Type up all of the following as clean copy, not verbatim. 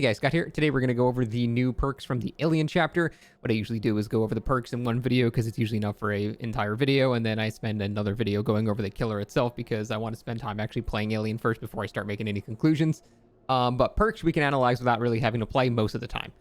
Hey guys, Scott here. Today we're going to go over the new perks from the Alien chapter. What I usually do is go over the perks in one video because it's usually enough for an entire video, and then I spend another video going over the killer itself because I want to spend time actually playing Alien first before I start making any conclusions. But perks we can analyze without really having to play most of the time.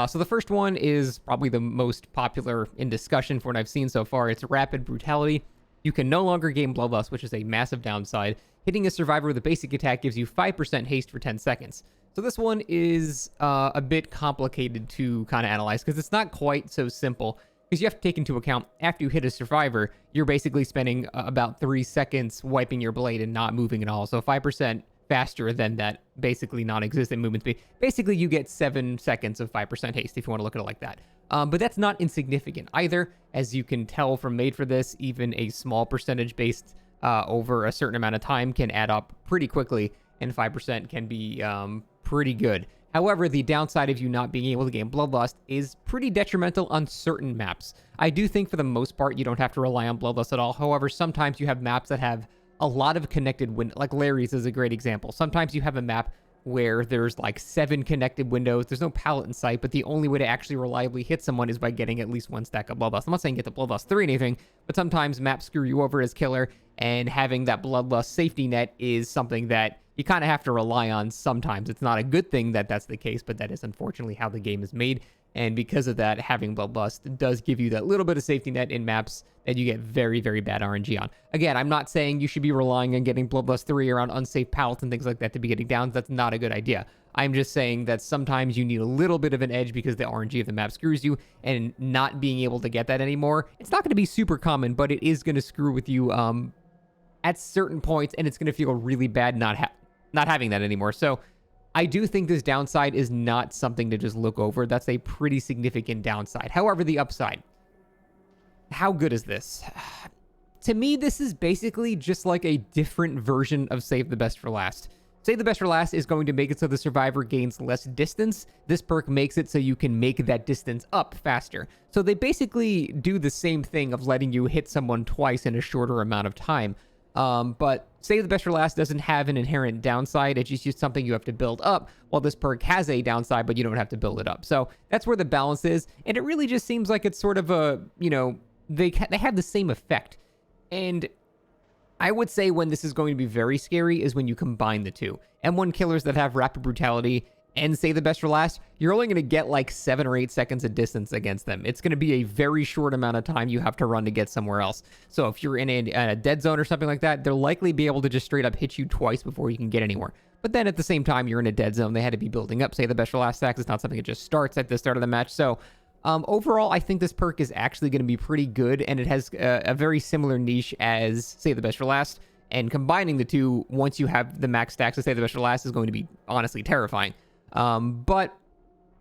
So the first one is probably the most popular in discussion for what I've seen so far. It's Rapid Brutality. You can no longer gain Bloodlust, which is a massive downside. Hitting a survivor with a basic attack gives you 5% haste for 10 seconds. So this one is a bit complicated to kind of analyze because it's not quite so simple, because you have to take into account after you hit a survivor, you're basically spending about 3 seconds wiping your blade and not moving at all. So 5% faster than that basically non-existent movement speed. Basically, you get 7 seconds of 5% haste if you want to look at it like that. But that's not insignificant either. As you can tell from Made for This, even a small percentage based over a certain amount of time can add up pretty quickly, and 5% can be pretty good. However, the downside of you not being able to gain Bloodlust is pretty detrimental on certain maps. I do think for the most part you don't have to rely on Bloodlust at all. However, sometimes you have maps that have a lot of connected windows, like Larry's is a great example. Sometimes you have a map where there's like 7 connected windows, there's no pallet in sight, but the only way to actually reliably hit someone is by getting at least 1 stack of Bloodlust. I'm not saying get the Bloodlust 3 or anything, but sometimes maps screw you over as killer, and having that Bloodlust safety net is something that you kind of have to rely on sometimes. It's not a good thing that that's the case, but that is unfortunately how the game is made. And because of that, having Bloodlust does give you that little bit of safety net in maps that you get very, very bad RNG on. Again, I'm not saying you should be relying on getting Bloodlust 3 around unsafe pallets and things like that to be getting downs. That's not a good idea. I'm just saying that sometimes you need a little bit of an edge because the RNG of the map screws you, and not being able to get that anymore, it's not going to be super common, but it is going to screw with you at certain points, and it's going to feel really bad not having that anymore. So I do think this downside is not something to just look over. That's a pretty significant downside. However, the upside, how good is this? To me, this is basically just like a different version of Save the Best for Last. Save the Best for Last is going to make it so the survivor gains less distance. This perk makes it so you can make that distance up faster. So they basically do the same thing of letting you hit someone twice in a shorter amount of time. But Save the Best for Last doesn't have an inherent downside. It's just something you have to build up, while this perk has a downside, but you don't have to build it up. So that's where the balance is. And it really just seems like it's sort of a, they have the same effect. And I would say when this is going to be very scary is when you combine the two. M1 killers that have Rapid Brutality and Save the Best for Last, you're only going to get like 7 or 8 seconds of distance against them. It's going to be a very short amount of time you have to run to get somewhere else. So if you're in a dead zone or something like that, they'll likely be able to just straight up hit you twice before you can get anywhere. But then at the same time, you're in a dead zone. They had to be building up Save the Best for Last stacks. It's not something that just starts at the start of the match. So overall, I think this perk is actually going to be pretty good, and it has a very similar niche as Save the Best for Last. And combining the two, once you have the max stacks of Save the Best for Last, is going to be honestly terrifying. But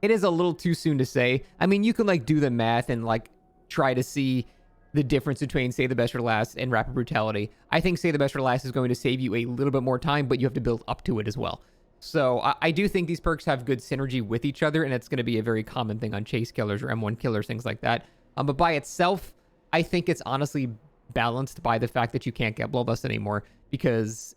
it is a little too soon to say. I mean, you can like do the math and like try to see the difference between Save the Best for Last and Rapid Brutality. I think Save the Best for Last is going to save you a little bit more time, but you have to build up to it as well. So I do think these perks have good synergy with each other, and it's going to be a very common thing on chase killers or M1 killers, things like that. But by itself, I think it's honestly balanced by the fact that you can't get Bloodlust anymore, because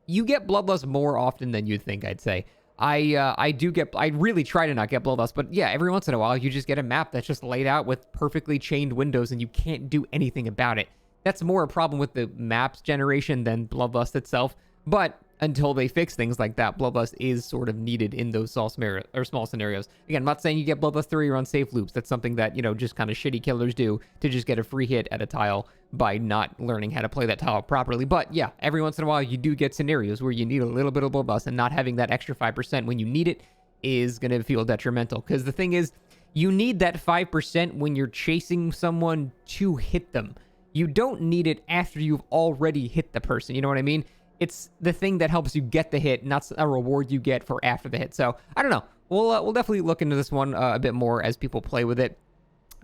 you get Bloodlust more often than you'd think, I'd say. I really try to not get Bloodlust, but yeah, every once in a while you just get a map that's just laid out with perfectly chained windows and you can't do anything about it. That's more a problem with the maps generation than Bloodlust itself, but until they fix things like that, Bloodlust is sort of needed in those small scenarios. Again, I'm not saying you get Bloodlust 3 or unsafe loops. That's something that, just kind of shitty killers do to just get a free hit at a tile by not learning how to play that tile properly. But yeah, every once in a while you do get scenarios where you need a little bit of Bloodlust, and not having that extra 5% when you need it is going to feel detrimental. Because the thing is, you need that 5% when you're chasing someone to hit them. You don't need it after you've already hit the person. You know what I mean? It's the thing that helps you get the hit, not a reward you get for after the hit. So I don't know. We'll definitely look into this one a bit more as people play with it.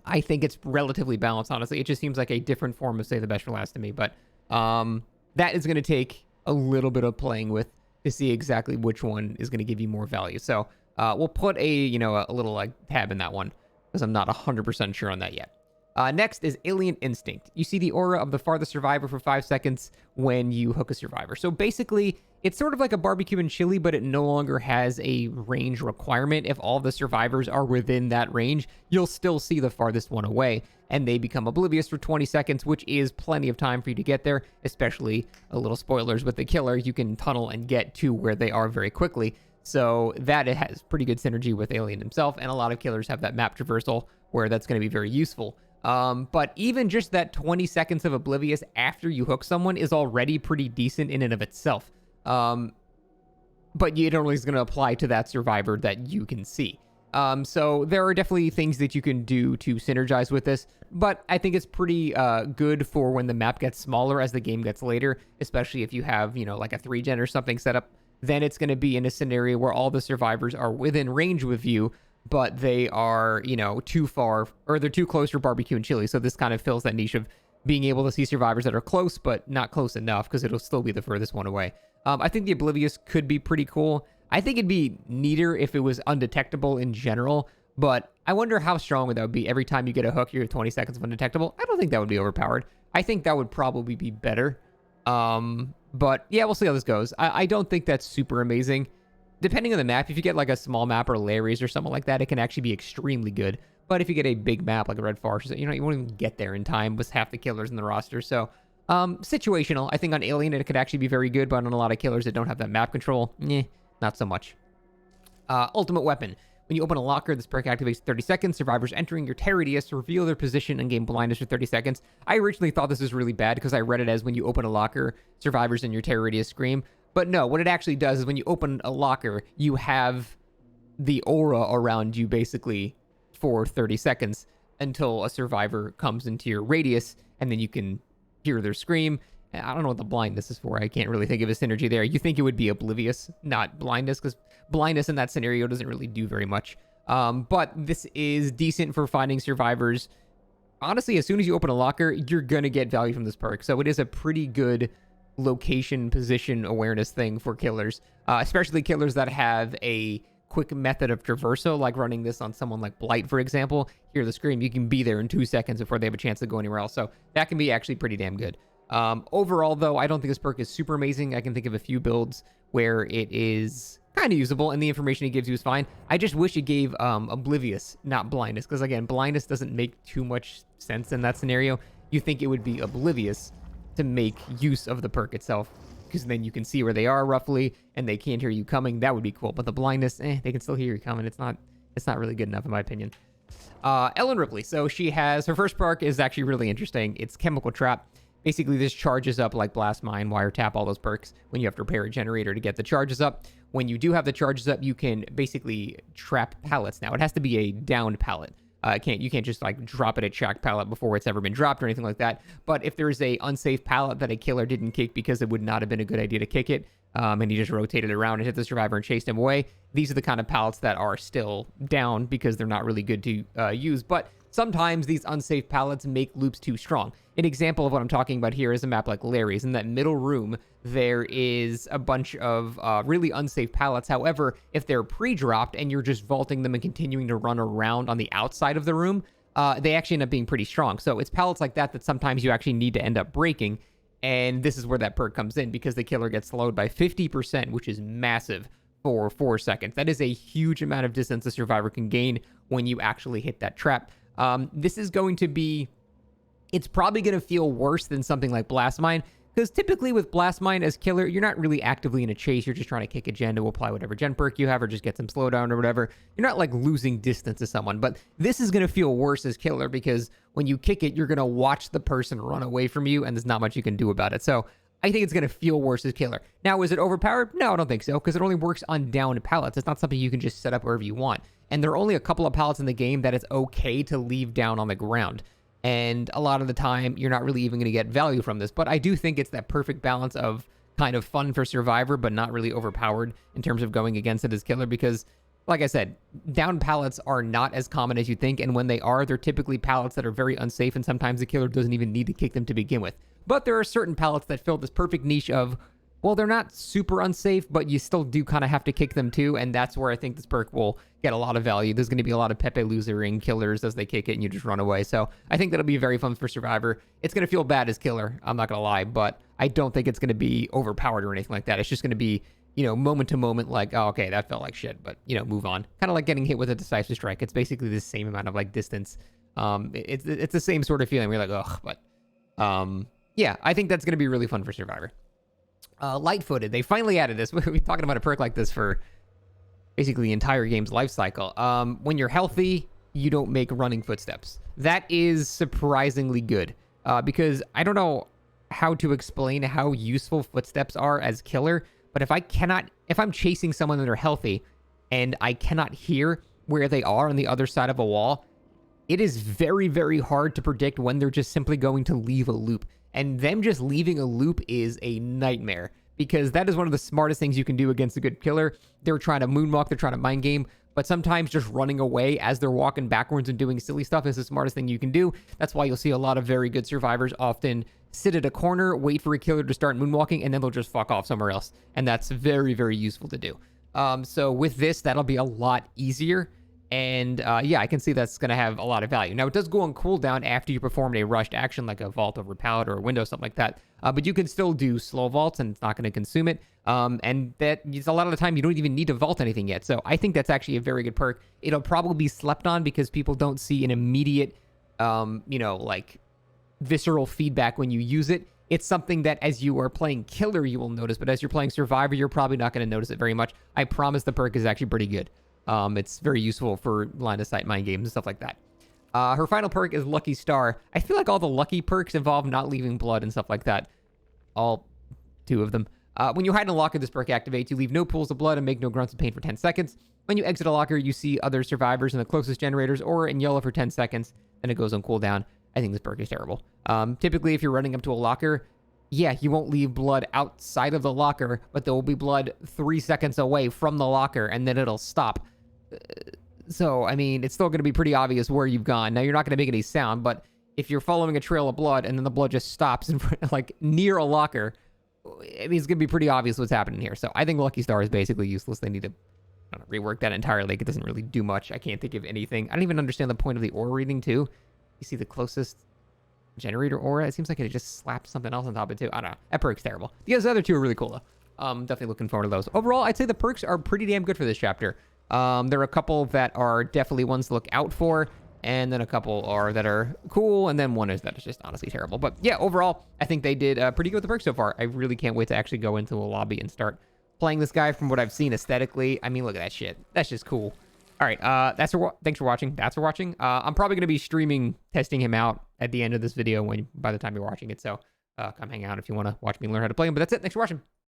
I think it's relatively balanced, honestly. It just seems like a different form of Save the Best for Last to me. But that is going to take a little bit of playing with to see exactly which one is going to give you more value. So we'll put a little like tab in that one, because I'm not 100% sure on that yet. Next is Alien Instinct. You see the aura of the farthest survivor for 5 seconds when you hook a survivor. So basically, It's sort of like a barbecue and chili, but it no longer has a range requirement. If all the survivors are within that range, you'll still see the farthest one away, and they become oblivious for 20 seconds, which is plenty of time for you to get there, especially a little spoilers with the killer. You can tunnel and get to where they are very quickly. So that it has pretty good synergy with Alien himself, and a lot of killers have that map traversal where that's going to be very useful. But even just that 20 seconds of oblivious after you hook someone is already pretty decent in and of itself. But it only is going to apply to that survivor that you can see. So there are definitely things that you can do to synergize with this, but I think it's pretty good for when the map gets smaller as the game gets later, especially if you have, like a 3-gen or something set up. Then it's going to be in a scenario where all the survivors are within range with you, but they are, too far, or they're too close for barbecue and chili. So this kind of fills that niche of being able to see survivors that are close, but not close enough, because it'll still be the furthest one away. I think the Oblivious could be pretty cool. I think it'd be neater if it was undetectable in general, but I wonder how strong that would be. Every time you get a hook, you have 20 seconds of undetectable. I don't think that would be overpowered. I think that would probably be better. But yeah, we'll see how this goes. I don't think that's super amazing. Depending on the map, if you get like a small map or Larry's or something like that, it can actually be extremely good. But if you get a big map like a Red Forest, you won't even get there in time with half the killers in the roster. So situational. I think on Alien it could actually be very good, but on a lot of killers that don't have that map control, not so much. Ultimate Weapon. When you open a locker, this perk activates 30 seconds. Survivors entering your terror radius reveal their position and gain blindness for 30 seconds. I originally thought this was really bad because I read it as when you open a locker, survivors in your terror radius scream. But no, what it actually does is when you open a locker, you have the aura around you basically for 30 seconds until a survivor comes into your radius, and then you can hear their scream. I don't know what the blindness is for. I can't really think of a synergy there. You think it would be oblivious, not blindness, because blindness in that scenario doesn't really do very much. But this is decent for finding survivors. Honestly, as soon as you open a locker, you're going to get value from this perk. So it is a pretty good location position awareness thing for killers, especially killers that have a quick method of traversal, like running this on someone like Blight, for example. Hear the scream, you can be there in 2 seconds before they have a chance to go anywhere else. So that can be actually pretty damn good. Overall, though, I don't think this perk is super amazing. I can think of a few builds where it is kind of usable, and the information it gives you is fine. I just wish it gave Oblivious, not Blindness, because, again, Blindness doesn't make too much sense in that scenario. You think it would be Oblivious to make use of the perk itself, because then you can see where they are roughly, and they can't hear you coming. That would be cool. But the Blindness, they can still hear you coming. It's not really good enough, in my opinion. Ellen Ripley. So she has, her first perk is actually really interesting. It's Chemical Trap. Basically, this charges up like Blast Mine, Wiretap, all those perks when you have to repair a generator to get the charges up. When you do have the charges up, you can basically trap pallets. Now, it has to be a downed pallet. You can't just like drop it at Shack pallet before it's ever been dropped or anything like that. But if there's a unsafe pallet that a killer didn't kick because it would not have been a good idea to kick it, and he just rotated around and hit the survivor and chased him away, these are the kind of pallets that are still down because they're not really good to use. But sometimes these unsafe pallets make loops too strong. An example of what I'm talking about here is a map like Larry's. In that middle room, there is a bunch of really unsafe pallets. However, if they're pre-dropped and you're just vaulting them and continuing to run around on the outside of the room, they actually end up being pretty strong. So it's pallets like that that sometimes you actually need to end up breaking. And this is where that perk comes in, because the killer gets slowed by 50%, which is massive for 4 seconds. That is a huge amount of distance a survivor can gain when you actually hit that trap. This is going to be... It's probably going to feel worse than something like Blast Mine, because typically with Blast Mine as killer, you're not really actively in a chase. You're just trying to kick a gen to apply whatever gen perk you have, or just get some slowdown or whatever. You're not like losing distance to someone, but this is going to feel worse as killer, because when you kick it, you're going to watch the person run away from you, and there's not much you can do about it. So I think it's going to feel worse as killer. Now, is it overpowered? No, I don't think so, because it only works on downed pallets. It's not something you can just set up wherever you want. And there are only a couple of pallets in the game that it's okay to leave down on the ground. And a lot of the time, you're not really even going to get value from this. But I do think it's that perfect balance of kind of fun for Survivor, but not really overpowered in terms of going against it as killer. Because, like I said, down pallets are not as common as you think. And when they are, they're typically pallets that are very unsafe. And sometimes the killer doesn't even need to kick them to begin with. But there are certain pallets that fill this perfect niche of, well, they're not super unsafe, but you still do kind of have to kick them too. And that's where I think this perk will get a lot of value. There's going to be a lot of Pepe losering killers as they kick it and you just run away. So I think that'll be very fun for Survivor. It's going to feel bad as killer, I'm not going to lie, but I don't think it's going to be overpowered or anything like that. It's just going to be, moment to moment, like, oh, okay, that felt like shit, but, move on. Kind of like getting hit with a decisive strike. It's basically the same amount of, like, distance. It's the same sort of feeling. We're like, ugh, but, yeah, I think that's going to be really fun for Survivor. Lightfooted, they finally added this. We've been talking about a perk like this for basically the entire game's life cycle. When you're healthy, you don't make running footsteps. That is surprisingly good, because I don't know how to explain how useful footsteps are as killer, but if I'm chasing someone that are healthy and I cannot hear where they are on the other side of a wall, it is very, very hard to predict when they're just simply going to leave a loop. And them just leaving a loop is a nightmare, because that is one of the smartest things you can do against a good killer. They're trying to moonwalk, they're trying to mind game, but sometimes just running away as they're walking backwards and doing silly stuff is the smartest thing you can do. That's why you'll see a lot of very good survivors often sit at a corner, wait for a killer to start moonwalking, and then they'll just fuck off somewhere else. And that's very, very useful to do. So with this, that'll be a lot easier. And yeah, I can see that's going to have a lot of value. Now, it does go on cooldown after you perform a rushed action like a vault over pallet or a window, something like that. But you can still do slow vaults and it's not going to consume it. And that is a lot of the time you don't even need to vault anything yet. So I think that's actually a very good perk. It'll probably be slept on because people don't see an immediate, like visceral feedback when you use it. It's something that as you are playing killer, you will notice. But as you're playing survivor, you're probably not going to notice it very much. I promise the perk is actually pretty good. It's very useful for line of sight mind games and stuff like that. Her final perk is Lucky Star. I feel like all the lucky perks involve not leaving blood and stuff like that. All 2 of them. When you hide in a locker, this perk activates. You leave no pools of blood and make no grunts of pain for 10 seconds. When you exit a locker, you see other survivors in the closest generators or in yellow for 10 seconds. Then it goes on cooldown. I think this perk is terrible. Typically, if you're running up to a locker, yeah, you won't leave blood outside of the locker, but there will be blood 3 seconds away from the locker, and then it'll stop. So, I mean, it's still going to be pretty obvious where you've gone. Now, you're not going to make any sound, but if you're following a trail of blood and then the blood just stops in front, like near a locker, I mean, it's going to be pretty obvious what's happening here. So I think Lucky Star is basically useless. They need to rework that entirely. It doesn't really do much. I can't think of anything. I don't even understand the point of the aura reading, too. You see the closest generator aura? It seems like it just slapped something else on top of it, too. I don't know. That perk's terrible. The other 2 are really cool, though. Definitely looking forward to those. Overall, I'd say the perks are pretty damn good for this chapter. There are a couple that are definitely ones to look out for, and then a couple that are cool, and then one is that is just honestly terrible. But yeah, overall, I think they did pretty good with the perks so far. I really can't wait to actually go into a lobby and start playing this guy. From what I've seen aesthetically, I mean, look at that shit. That's just cool. All right, thanks for watching. That's for watching. I'm probably going to be streaming testing him out at the end of this video by the time you're watching it. So come hang out if you want to watch me learn how to play him. But that's it. Thanks for watching.